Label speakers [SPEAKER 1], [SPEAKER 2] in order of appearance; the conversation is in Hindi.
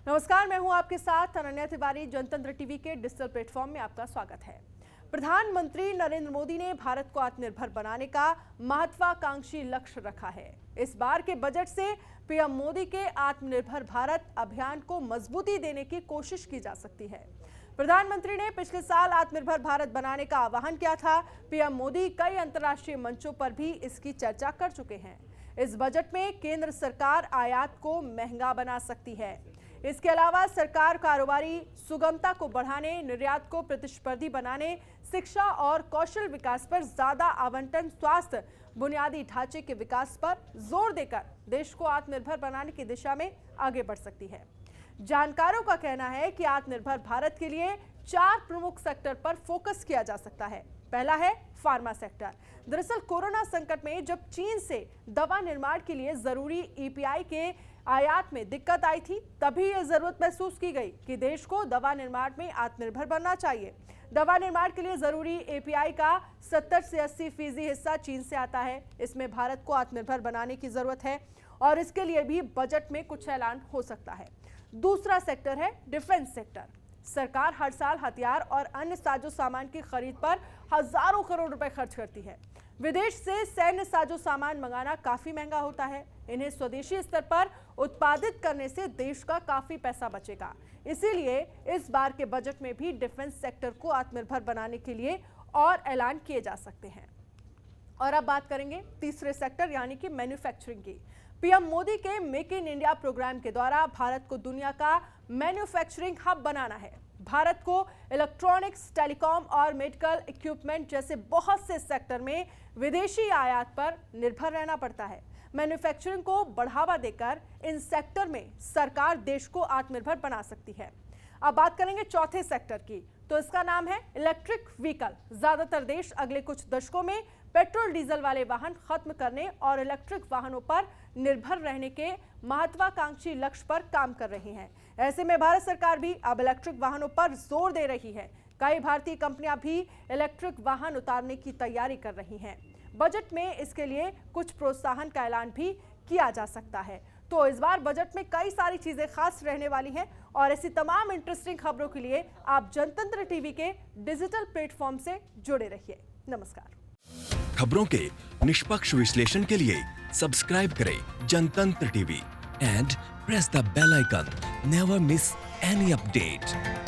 [SPEAKER 1] नमस्कार, मैं हूं आपके साथ अनन्या तिवारी। जनतंत्र टीवी के डिजिटल प्लेटफॉर्म में आपका स्वागत है। प्रधानमंत्री नरेंद्र मोदी ने भारत को आत्मनिर्भर बनाने का महत्वाकांक्षी लक्ष्य रखा है। इस बार के बजट से पीएम मोदी के आत्मनिर्भर भारत अभियान को मजबूती देने की कोशिश की जा सकती है। प्रधानमंत्री ने पिछले साल आत्मनिर्भर भारत बनाने का आह्वान किया था। पीएम मोदी कई अंतर्राष्ट्रीय मंचों पर भी इसकी चर्चा कर चुके हैं। इस बजट में केंद्र सरकार आयात को महंगा बना सकती है। इसके अलावा सरकार कारोबारी सुगमता को बढ़ाने, निर्यात को प्रतिस्पर्धी बनाने, शिक्षा और कौशल विकास पर ज्यादा आवंटन, स्वास्थ्य बुनियादी ढांचे के विकास पर जोर देकर देश को आत्मनिर्भर बनाने की दिशा में आगे बढ़ सकती है। जानकारों का कहना है कि आत्मनिर्भर भारत के लिए 4 प्रमुख सेक्टर पर फोकस किया जा सकता है। पहला है फार्मा सेक्टर। दरअसल कोरोना संकट में जब चीन से दवा निर्माण के लिए जरूरी ईपीआई के आयात में दिक्कत आई थी, तभी यह जरूरत महसूस की गई कि देश को दवा निर्माण में आत्मनिर्भर बनना चाहिए। दवा निर्माण के लिए जरूरी एपीआई का 70 से 80% हिस्सा चीन से आता है। इसमें भारत को आत्मनिर्भर बनाने की जरूरत है और इसके लिए भी बजट में कुछ ऐलान हो सकता है। दूसरा सेक्टर है डिफेंस सेक्टर। सरकार हर साल हथियार और अन्य साजो सामान की खरीद पर हजारों करोड़ रुपए खर्च करती है। विदेश से सैन्य साजो सामान मंगाना काफी महंगा होता है। इन्हें स्वदेशी स्तर पर उत्पादित करने से देश का काफी पैसा बचेगा। इसीलिए इस बार के बजट में भी डिफेंस सेक्टर को आत्मनिर्भर बनाने के लिए और ऐलान किए जा सकते हैं। और अब बात करेंगे तीसरे सेक्टर यानी कि मैन्युफैक्चरिंग की। पीएम मोदी के मेक इन इंडिया प्रोग्राम के द्वारा भारत को दुनिया का मैन्युफैक्चरिंग हब बनाना है। भारत को इलेक्ट्रॉनिक्स, टेलीकॉम और मेडिकल इक्विपमेंट जैसे बहुत से सेक्टर में विदेशी आयात पर निर्भर रहना पड़ता है। मैन्युफैक्चरिंग को बढ़ावा देकर इन सेक्टर में सरकार देश को आत्मनिर्भर बना सकती है। अब बात करेंगे चौथे सेक्टर की, तो इसका नाम है इलेक्ट्रिक व्हीकल। ज्यादातर देश अगले कुछ दशकों में पेट्रोल डीजल वाले वाहन खत्म करने और इलेक्ट्रिक वाहनों पर निर्भर रहने के महत्वाकांक्षी लक्ष्य पर काम कर रही हैं। ऐसे में भारत सरकार भी अब इलेक्ट्रिक वाहनों पर जोर दे रही है। कई भारतीय कंपनियां भी इलेक्ट्रिक वाहन उतारने की तैयारी कर रही हैं। बजट में इसके लिए कुछ प्रोत्साहन का ऐलान भी किया जा सकता है। तो इस बार बजट में कई सारी चीजें खास रहने वाली हैं और ऐसी तमाम इंटरेस्टिंग खबरों के लिए आप जनतंत्र टीवी के डिजिटल प्लेटफॉर्म से जुड़े रहिए। नमस्कार।
[SPEAKER 2] खबरों के निष्पक्ष विश्लेषण के लिए सब्सक्राइब करें Jantantra TV and press the bell icon. Never miss any update.